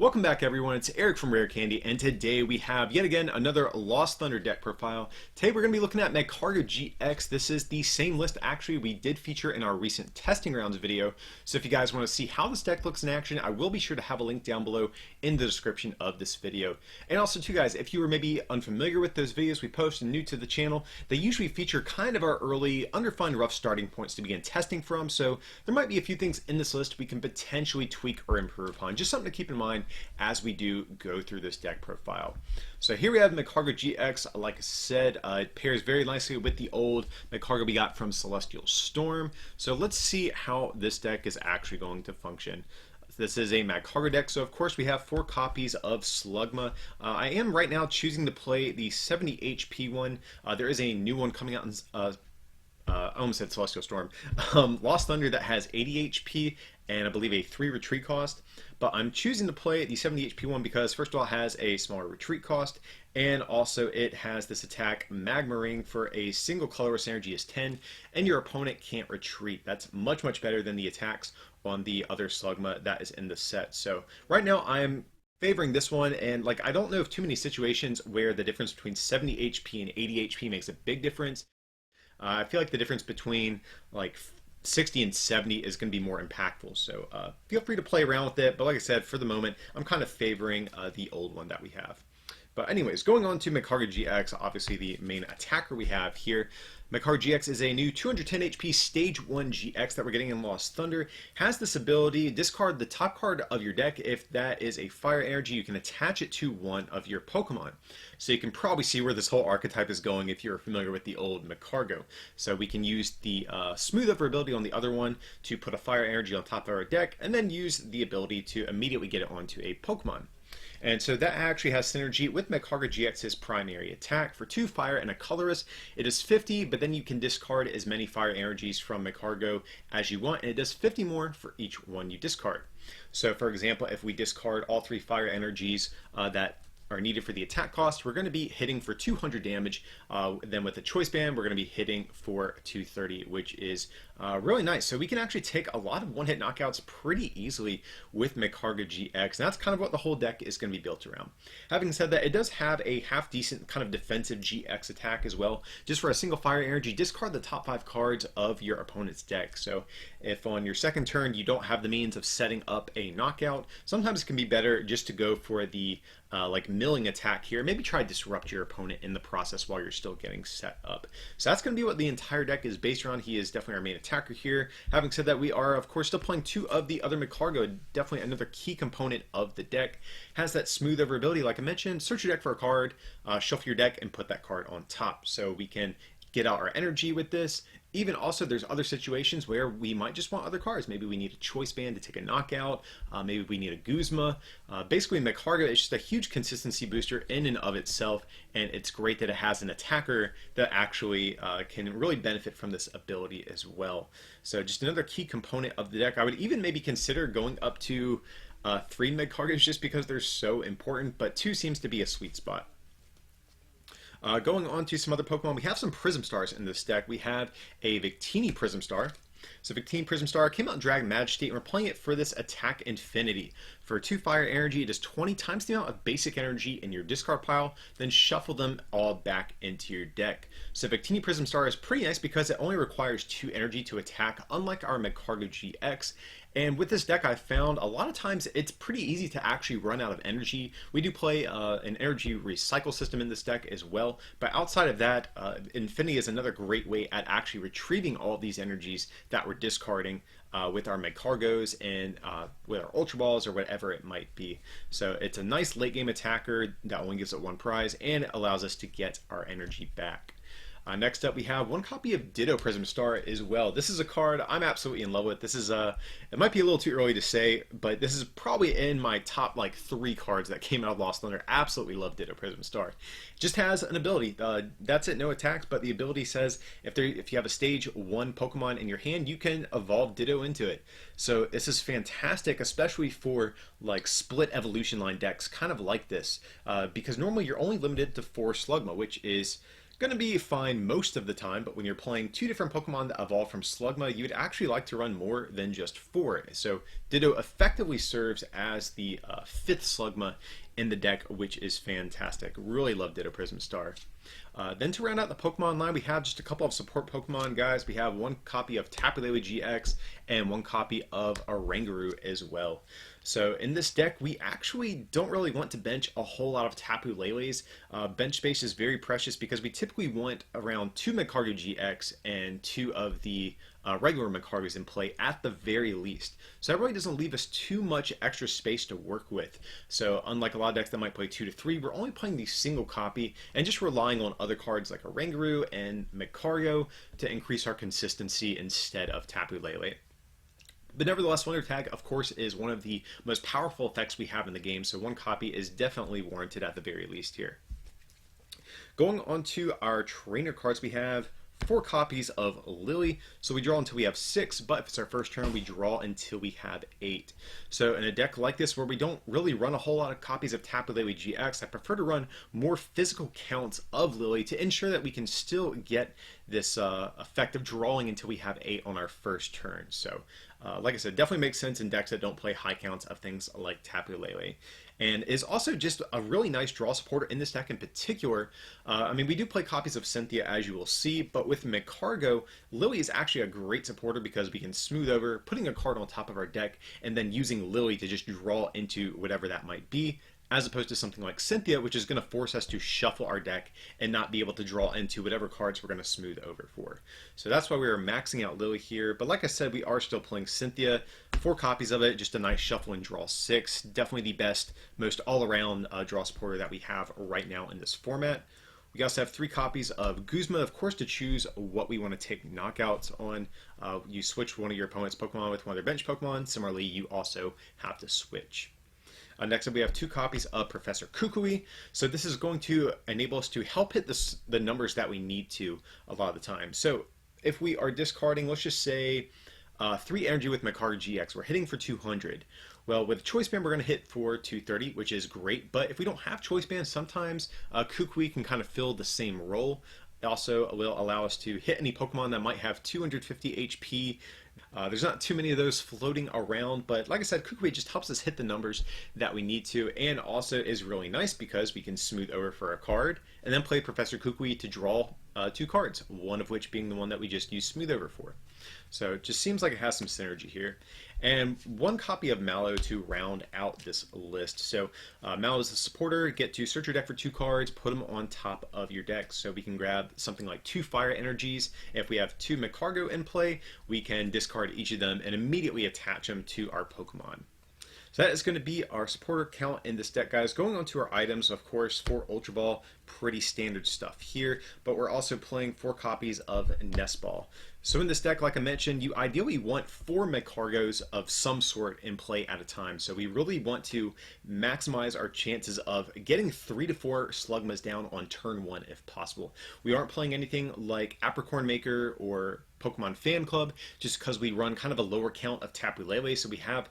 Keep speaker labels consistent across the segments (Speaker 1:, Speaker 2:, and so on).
Speaker 1: Welcome back everyone, it's Eric from Rare Candy, and today we have yet again another Lost Thunder deck profile. Today we're going to be looking at Magcargo GX. This is the same list actually we did feature in our recent testing rounds video, so if you guys want to see how this deck looks in action, I will be sure to have a link down below in the description of this video. And also too guys, if you were maybe unfamiliar with those videos we post and new to the channel, they usually feature kind of our early, underfun, rough starting points to begin testing from, so there might be a few things in this list we can potentially tweak or improve upon. Just something to keep in mind as we do go through this deck profile. So here we have Magcargo GX. Like I said, it pairs very nicely with the old Magcargo we got from Celestial Storm. So let's see how this deck is actually going to function. This is a Magcargo deck, so of course we have 4 copies of Slugma. I am right now choosing to play the 70 HP one. There is a new one coming out in I almost said Celestial Storm. Lost Thunder that has 80 HP and I believe a 3 retreat cost. But I'm choosing to play the 70 HP one because first of all it has a smaller retreat cost, and also it has this attack Magma Ring for a single colorless energy is 10, and your opponent can't retreat. That's much better than the attacks on the other Slugma that is in the set. So right now I'm favoring this one, and like I don't know of too many situations where the difference between 70 HP and 80 HP makes a big difference. I feel like the difference between like 60 and 70 is going to be more impactful, so feel free to play around with it, but like I said, for the moment I'm kind of favoring the old one that we have. But anyways, going on to Magcargo GX, obviously the main attacker we have here. Magcargo GX is a new 210 HP Stage 1 GX that we're getting in Lost Thunder. Has this ability, discard the top card of your deck. If that is a fire energy, you can attach it to one of your Pokemon. So you can probably see where this whole archetype is going if you're familiar with the old Magcargo. So we can use the Smooth Over ability on the other one to put a fire energy on top of our deck, and then use the ability to immediately get it onto a Pokemon. And so that actually has synergy with Magcargo GX's primary attack. For 2 fire and a colorless, it is 50, but then you can discard as many fire energies from Magcargo as you want, and it does 50 more for each one you discard. So for example, if we discard all 3 fire energies that are needed for the attack cost, we're going to be hitting for 200 damage. Then with the choice band, we're going to be hitting for 230, which is really nice. So we can actually take a lot of one-hit knockouts pretty easily with Magcargo GX, and that's kind of what the whole deck is going to be built around. Having said that, it does have a half-decent kind of defensive GX attack as well. Just for a single fire energy, discard the top 5 cards of your opponent's deck. So if on your second turn you don't have the means of setting up a knockout, sometimes it can be better just to go for the like milling attack here. Maybe try to disrupt your opponent in the process while you're still getting set up. So that's going to be what the entire deck is based around. He is definitely our main attacker here. Having said that, we are of course still playing 2 of the other Magcargo, definitely another key component of the deck. Has that Smooth Over ability like I mentioned. Search your deck for a card, shuffle your deck, and put that card on top. So we can get out our energy with this. Even also, there's other situations where we might just want other cards. Maybe we need a choice band to take a knockout. Maybe we need a Guzma. Basically, Magcargo is just a huge consistency booster in and of itself, and it's great that it has an attacker that actually can really benefit from this ability as well. So just another key component of the deck. I would even maybe consider going up to 3 Magcargos just because they're so important, but 2 seems to be a sweet spot. Going on to some other Pokemon, we have some Prism Stars in this deck. We have a Victini Prism Star. So Victini Prism Star came out in Dragon Majesty, and we're playing it for this Attack Infinity. For 2 fire energy, it is 20 times the amount of basic energy in your discard pile, then shuffle them all back into your deck. So Victini Prism Star is pretty nice because it only requires 2 energy to attack, unlike our Magcargo GX. And with this deck, I found a lot of times it's pretty easy to actually run out of energy. We do play an energy recycle system in this deck as well, but outside of that, Infinity is another great way at actually retrieving all of these energies that we're discarding with our Magcargos and with our Ultra Balls or whatever it might be. So it's a nice late game attacker that only gives it 1 prize and allows us to get our energy back. Next up, we have 1 copy of Ditto Prism Star as well. This is a card I'm absolutely in love with. This is it might be a little too early to say, but this is probably in my top like 3 cards that came out of Lost Thunder. Absolutely love Ditto Prism Star. It just has an ability. That's it, no attacks, but the ability says if you have a stage 1 Pokemon in your hand, you can evolve Ditto into it. So this is fantastic, especially for like split evolution line decks, kind of like this, because normally you're only limited to 4 Slugma, which is Going to be fine most of the time, but when you're playing two different Pokemon that evolve from Slugma, you would actually like to run more than just four. So Ditto effectively serves as the fifth Slugma in the deck, which is fantastic. Really love Ditto Prism Star. Then to round out the Pokemon line, we have just a couple of support Pokemon, guys. We have one copy of Tapu Lele GX and one copy of Oranguru as well. So in this deck, we actually don't really want to bench a whole lot of Tapu Leles. Bench space is very precious because we typically want around 2 Magcargo GX and 2 of the regular Magcargos in play at the very least. So that really doesn't leave us too much extra space to work with. So unlike a lot of decks that might play 2 to 3, we're only playing the single copy and just relying on other cards like Oranguru and Magcargo to increase our consistency instead of Tapu Lele. But nevertheless, Wonder Tag, of course, is one of the most powerful effects we have in the game, so one copy is definitely warranted at the very least here. Going on to our trainer cards, we have 4 copies of Lily, so we draw until we have 6, but if it's our first turn, we draw until we have 8. So in a deck like this, where we don't really run a whole lot of copies of Tapu Lele GX, I prefer to run more physical counts of Lily to ensure that we can still get this effect of drawing until we have 8 on our first turn. So like I said, definitely makes sense in decks that don't play high counts of things like Tapu Lele. And is also just a really nice draw supporter in this deck in particular. I mean, we do play copies of Cynthia, as you will see, but with Magcargo, Lily is actually a great supporter because we can smooth over putting a card on top of our deck and then using Lily to just draw into whatever that might be, as opposed to something like Cynthia, which is going to force us to shuffle our deck and not be able to draw into whatever cards we're going to smooth over for. So that's why we are maxing out Lily here. But like I said, we are still playing Cynthia. 4 copies of it, just a nice shuffle and draw 6. Definitely the best, most all-around draw supporter that we have right now in this format. We also have 3 copies of Guzma, of course, to choose what we want to take knockouts on. You switch one of your opponent's Pokemon with one of their bench Pokemon. Similarly, you also have to switch. Next up, we have 2 copies of Professor Kukui. So this is going to enable us to help hit the numbers that we need to a lot of the time. So if we are discarding, let's just say 3 energy with Magcargo GX, we're hitting for 200. Well, with Choice Band, we're going to hit for 230, which is great. But if we don't have Choice Band, sometimes Kukui can kind of fill the same role. It also will allow us to hit any Pokemon that might have 250 HP. There's not too many of those floating around, but like I said, Kukui just helps us hit the numbers that we need to, and also is really nice because we can smooth over for a card, and then play Professor Kukui to draw 2 cards, one of which being the one that we just used smooth over for. So it just seems like it has some synergy here. And 1 copy of Mallow to round out this list. So Mallow is a supporter. Get to search your deck for 2 cards, put them on top of your deck. So we can grab something like 2 Fire Energies. If we have 2 Magcargo in play, we can discard each of them and immediately attach them to our Pokemon. So that is going to be our supporter count in this deck, guys. Going on to our items, of course, for Ultra Ball, pretty standard stuff here, but we're also playing 4 copies of Nest Ball. So in this deck, like I mentioned, you ideally want 4 Magcargos of some sort in play at a time. So we really want to maximize our chances of getting 3 to 4 Slugmas down on turn 1 if possible. We aren't playing anything like Apricorn Maker or Pokemon Fan Club just because we run kind of a lower count of Tapu Lele, so we have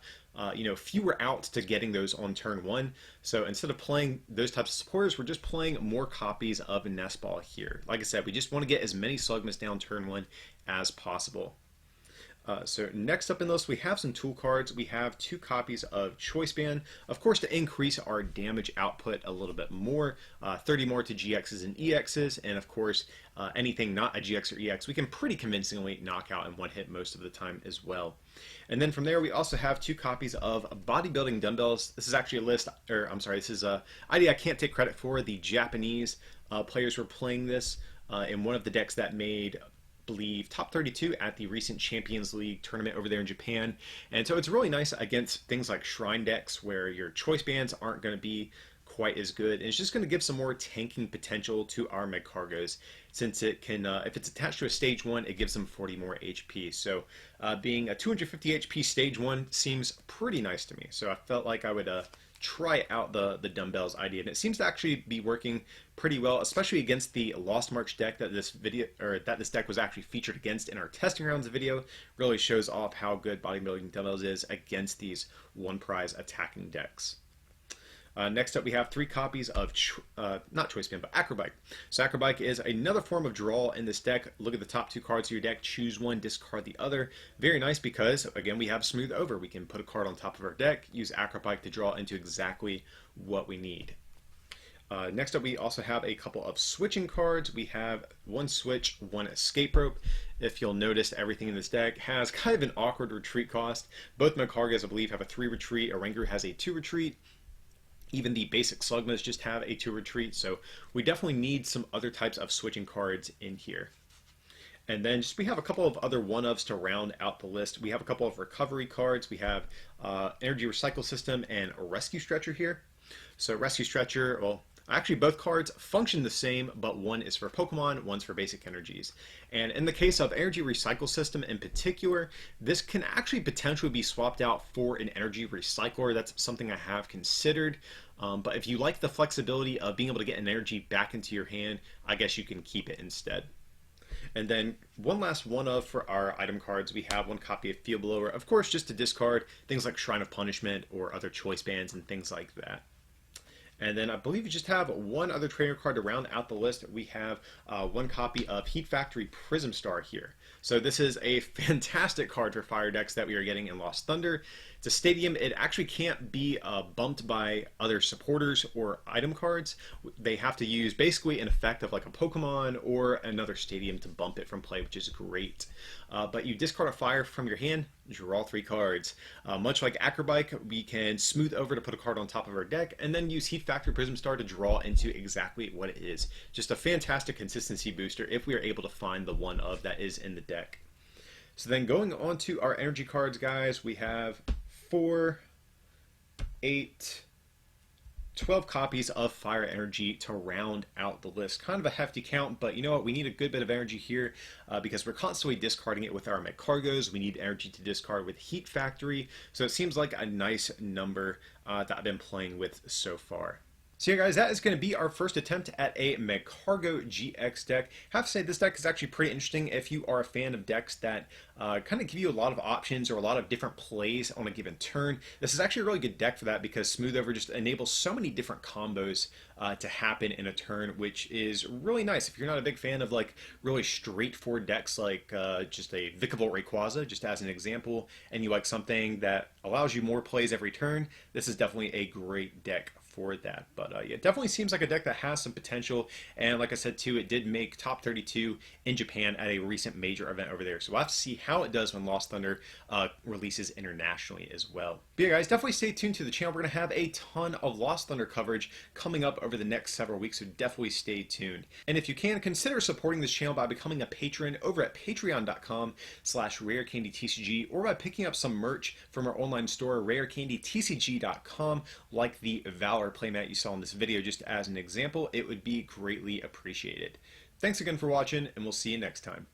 Speaker 1: fewer outs to getting those on turn 1. So instead of playing those types of supporters, we're just playing more copies of Nest Ball here. Like I said, we just want to get as many Slugmas down turn 1 as possible. So next up in the list, we have some tool cards. We have 2 copies of Choice Band, of course, to increase our damage output a little bit more, 30 more to GXs and EXs, and of course, anything not a GX or EX, we can pretty convincingly knock out in one hit most of the time as well. And then from there, we also have 2 copies of Bodybuilding Dumbbells. This is actually a list, or I'm sorry, this is a idea I can't take credit for. The Japanese players were playing this in one of the decks that made, believe, top 32 at the recent Champions League tournament over there in Japan. And so it's really nice against things like Shrine decks where your choice bands aren't going to be quite as good. And it's just going to give some more tanking potential to our Magcargos, since it can, if it's attached to a stage 1, it gives them 40 more HP. So being a 250 HP stage 1 seems pretty nice to me. So I felt like I would try out the dumbbells idea, and it seems to actually be working pretty well, especially against the Lost March deck that this deck was actually featured against in our testing rounds video. Really shows off how good Bodybuilding Dumbbells is against these one prize attacking decks. Next up, we have 3 copies of, not Choice Band, but Acrobike. So Acrobike is another form of draw in this deck. Look at the top 2 cards of your deck, choose one, discard the other. Very nice because, again, we have Smooth Over. We can put a card on top of our deck, use Acrobike to draw into exactly what we need. Next up, we also have a couple of switching cards. We have 1 switch, 1 escape rope. If you'll notice, everything in this deck has kind of an awkward retreat cost. Both Magcargos, I believe, have a 3 retreat. Orangu has a 2 retreat. Even the basic Slugmas just have a 2 retreat. So we definitely need some other types of switching cards in here. And then we have a couple of other one-ofs to round out the list. We have a couple of recovery cards. We have Energy Recycle System and a Rescue Stretcher here. So Rescue Stretcher, well, actually both cards function the same, but one is for Pokemon, one's for basic energies. And in the case of Energy Recycle System in particular, this can actually potentially be swapped out for an Energy Recycler. That's something I have considered. But if you like the flexibility of being able to get an energy back into your hand, I guess you can keep it instead. And then one last one-of for our item cards, we have 1 copy of Field Blower, of course, just to discard things like Shrine of Punishment or other choice bands and things like that. And then I believe we just have 1 other trainer card to round out the list. We have 1 copy of Heat Factory Prism Star here. So this is a fantastic card for fire decks that we are getting in Lost Thunder. It's a stadium. It actually can't be bumped by other supporters or item cards. They have to use basically an effect of like a Pokemon or another stadium to bump it from play, which is great. But you discard a fire from your hand, draw 3 cards. Much like Acrobike, we can smooth over to put a card on top of our deck, and then use Heat Factory Prism Star to draw into exactly what it is. Just a fantastic consistency booster if we are able to find the one-of that is in the deck. So then going on to our energy cards, guys, we have 4, 8, 12 copies of Fire Energy to round out the list. Kind of a hefty count, but you know what? We need a good bit of energy here because we're constantly discarding it with our Magcargos. We need energy to discard with Heat Factory. So it seems like a nice number that I've been playing with so far. So yeah, guys, that is going to be our first attempt at a Magcargo GX deck. I have to say this deck is actually pretty interesting if you are a fan of decks that kind of give you a lot of options or a lot of different plays on a given turn. This is actually a really good deck for that because Smooth Over just enables so many different combos to happen in a turn, which is really nice. If you're not a big fan of like really straightforward decks like just a Vikavolt Rayquaza, just as an example, and you like something that allows you more plays every turn, this is definitely a great deck for that. But yeah, it definitely seems like a deck that has some potential, and like I said too, it did make top 32 in Japan at a recent major event over there, so we'll have to see how it does when Lost Thunder releases internationally as well. But yeah, guys, definitely stay tuned to the channel. We're gonna have a ton of Lost Thunder coverage coming up over the next several weeks, so definitely stay tuned. And if you can, consider supporting this channel by becoming a patron over at patreon.com/rarecandytcg, or by picking up some merch from our online store, rarecandytcg.com, like the Valor playmat you saw in this video just as an example. It would be greatly appreciated. Thanks again for watching, and we'll see you next time.